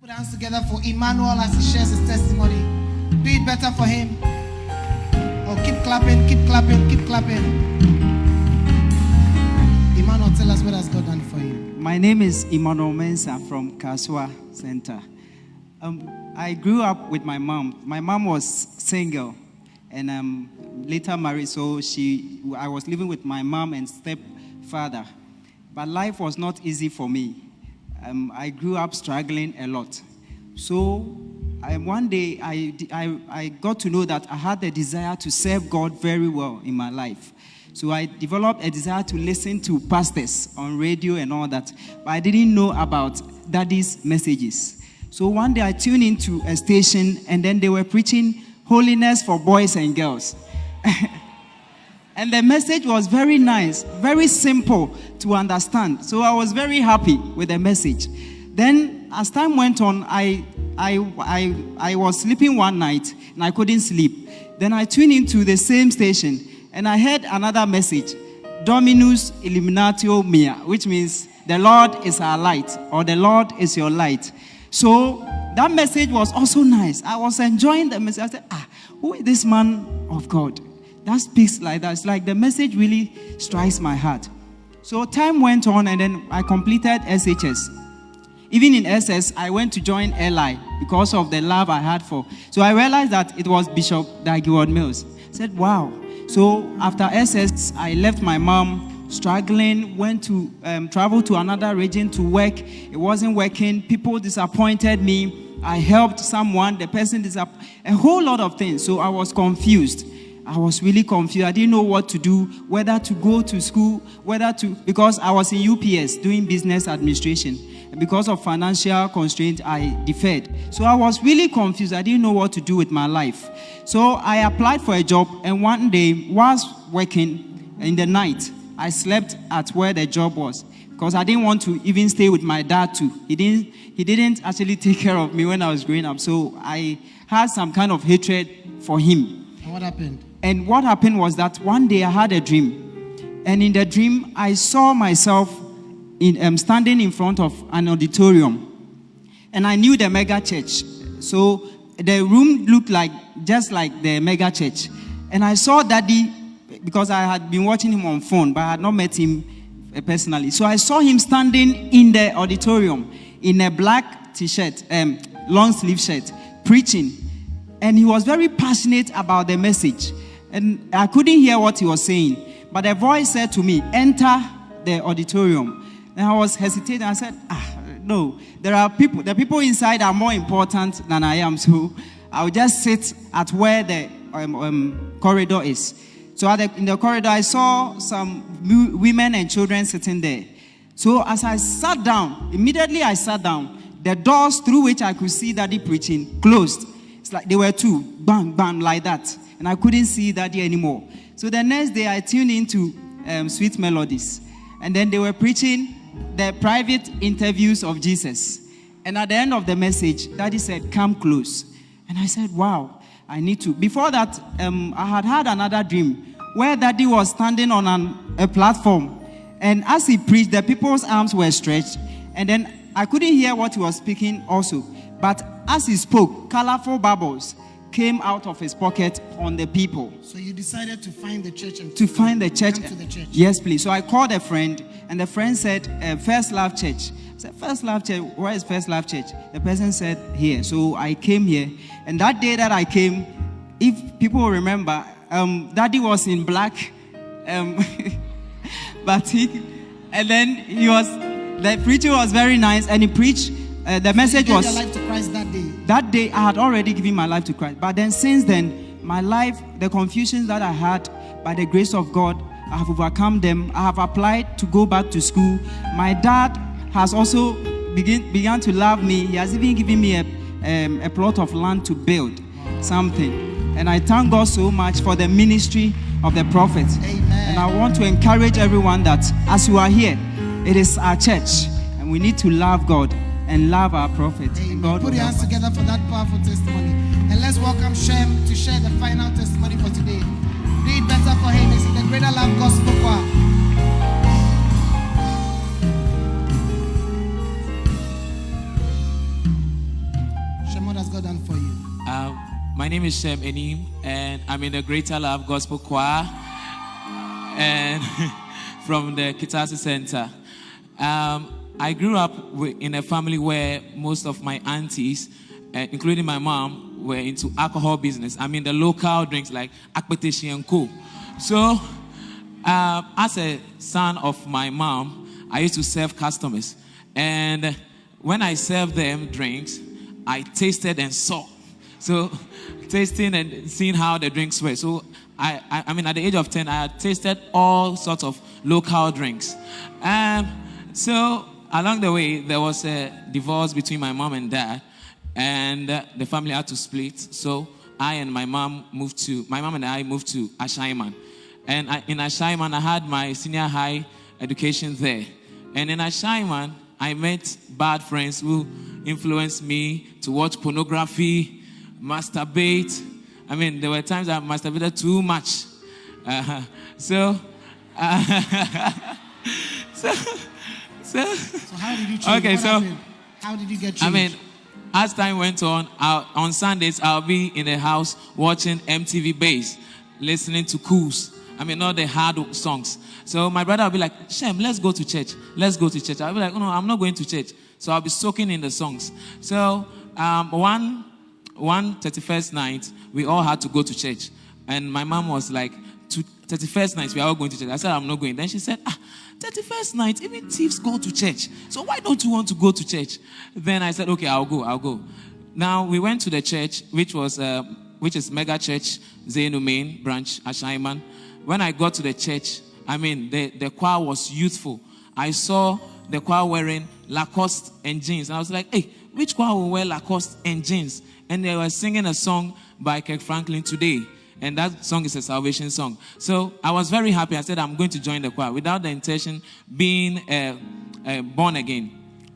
Put hands together for Emmanuel as he shares his testimony. Do it better for him. Oh, keep clapping, keep clapping, keep clapping. Emmanuel, tell us what has God done for you. My name is Emmanuel Mensah from Kaswa Center. I grew up with my mom. My mom was single and later married, so I was living with my mom and stepfather. But life was not easy for me. I grew up struggling a lot. So one day I got to know that I had the desire to serve God very well in my life. So I developed a desire to listen to pastors on radio and all that. But I didn't know about Daddy's messages. So one day I tuned into a station and then they were preaching holiness for boys and girls. And the message was very nice, very simple to understand. So I was very happy with the message. Then as time went on, I was sleeping one night and I couldn't sleep. Then I tuned into the same station and I heard another message, Dominus Illuminatio Mea, which means the Lord is our light, or the Lord is your light. So that message was also nice. I was enjoying the message. I said, who is this man of God that speaks like that? It's like the message really strikes my heart. So time went on and then I completed SHS. Even in SS, I went to join LI because of the love I had for. So I realized that it was Bishop Dag Heward-Mills. I said, wow. So after SS, I left my mom struggling, went to travel to another region to work. It wasn't working. People disappointed me. I helped someone. The person a whole lot of things. So I was confused. I was really confused. I didn't know what to do, whether to go to school, because I was in UPS doing business administration. And because of financial constraints, I deferred. So I was really confused. I didn't know what to do with my life. So I applied for a job, and one day, whilst working in the night, I slept at where the job was because I didn't want to even stay with my dad too. He didn't actually take care of me when I was growing up. So I had some kind of hatred for him. And what happened? And what happened was that one day I had a dream. And in the dream, I saw myself standing in front of an auditorium. And I knew the mega church. So the room looked just like the mega church. And I saw Daddy, because I had been watching him on phone, but I had not met him personally. So I saw him standing in the auditorium in a black t-shirt, long sleeve shirt, preaching. And he was very passionate about the message. And I couldn't hear what he was saying. But a voice said to me, enter the auditorium. And I was hesitating. I said, no. The people inside are more important than I am. So I'll just sit at where the corridor is. So in the corridor, I saw some women and children sitting there. So as I sat down, immediately I sat down, the doors through which I could see Daddy preaching closed. It's like they were two, bang, bang, like that. And I couldn't see Daddy anymore. So the next day, I tuned into Sweet Melodies. And then they were preaching the private interviews of Jesus. And at the end of the message, Daddy said, come close. And I said, wow, I need to. Before that, I had another dream where Daddy was standing on a platform. And as he preached, the people's arms were stretched. And then I couldn't hear what he was speaking also. But as he spoke, colorful bubbles came out of his pocket on the people. So you decided to find the church and find the church. Come to the church. Yes, please. So I called a friend, and the friend said, First Love Church. I said, First Love Church, where is First Love Church? The person said, here. So I came here. And that day that I came, if people remember, Daddy was in black, batik, and then the preacher was very nice, and he preached. The message was, you gave your life to Christ that day. That day, I had already given my life to Christ. But then since then, my life, the confusions that I had, by the grace of God, I have overcome them. I have applied to go back to school. My dad has also began to love me. He has even given me a plot of land to build something. And I thank God so much for the ministry of the prophet. Amen. And I want to encourage everyone that as you are here, it is our church. And we need to love God and love our prophet. God put your hands together for that powerful testimony. And let's welcome Shem to share the final testimony for today. Do it better for him. It's in the Greater Love Gospel Choir. God done for you? My name is Shem Enim, and I'm in the Greater Love Gospel Choir, and from the Kitasi Center. I grew up in a family where most of my aunties, including my mom, were into alcohol business. I mean the local drinks like Akpeteshi and Co. So, as a son of my mom, I used to serve customers. And when I served them drinks, I tasted and saw. So, tasting and seeing how the drinks were. So, I mean, at the age of 10, I had tasted all sorts of local drinks. So, along the way, there was a divorce between my mom and dad, and the family had to split. So, my mom and I moved to Ashaiman. And in Ashaiman, I had my senior high education there. And in Ashaiman, I met bad friends who influenced me to watch pornography, masturbate. I mean, there were times I masturbated too much. So how did you change? Okay, how did you get changed? I mean, as time went on Sundays, I'll be in the house watching MTV Base, listening to Cools. I mean, all the hard songs. So my brother will be like, Shem, let's go to church. Let's go to church. I'll be like, oh, no, I'm not going to church. So I'll be soaking in the songs. So one 31st night, we all had to go to church. And my mom was like, 31st night, we are all going to church. I said, I'm not going. Then she said, 31st night, even thieves go to church. So why don't you want to go to church? Then I said, okay, I'll go. Now, we went to the church, which is Mega Church, Zenu Main Branch, Ashaiman. When I got to the church, I mean, the choir was youthful. I saw the choir wearing Lacoste and jeans. And I was like, hey, which choir will wear Lacoste and jeans? And they were singing a song by Kirk Franklin, Today. And that song is a salvation song. So I was very happy. I said, I'm going to join the choir without the intention being born again.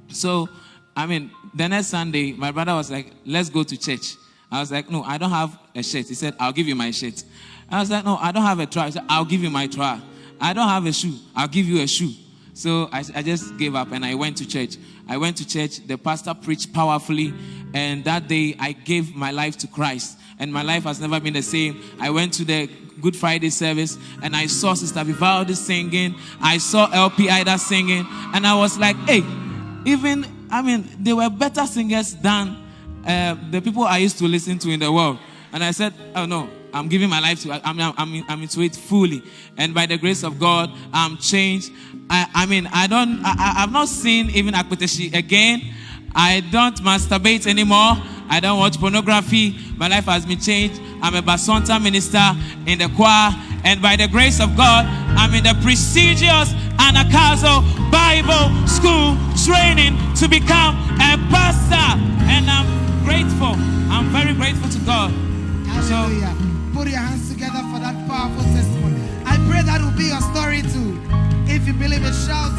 So, I mean, the next Sunday, my brother was like, let's go to church. I was like, no, I don't have a shirt. He said, I'll give you my shirt. I was like, no, I don't have a towel. He said, I'll give you my towel. I don't have a shoe. I'll give you a shoe. So I just gave up and I went to church. The pastor preached powerfully, and that day I gave my life to Christ. And my life has never been the same. I went to the Good Friday service and I saw Sister Vivaldi singing. I saw LP Ida singing. And I was like, hey, they were better singers than the people I used to listen to in the world. And I said, oh no, I'm giving my life to it. I'm into it fully. And by the grace of God, I'm changed. I've not seen even Akpeteshi again. I don't masturbate anymore. I don't watch pornography. My life has been changed. I'm a Basonta minister in the choir. And by the grace of God, I'm in the prestigious Anakazo Bible School training to become a pastor. And I'm grateful. I'm very grateful to God. Hallelujah. Put your hands together for that powerful testimony. I pray that will be your story too. If you believe it, shout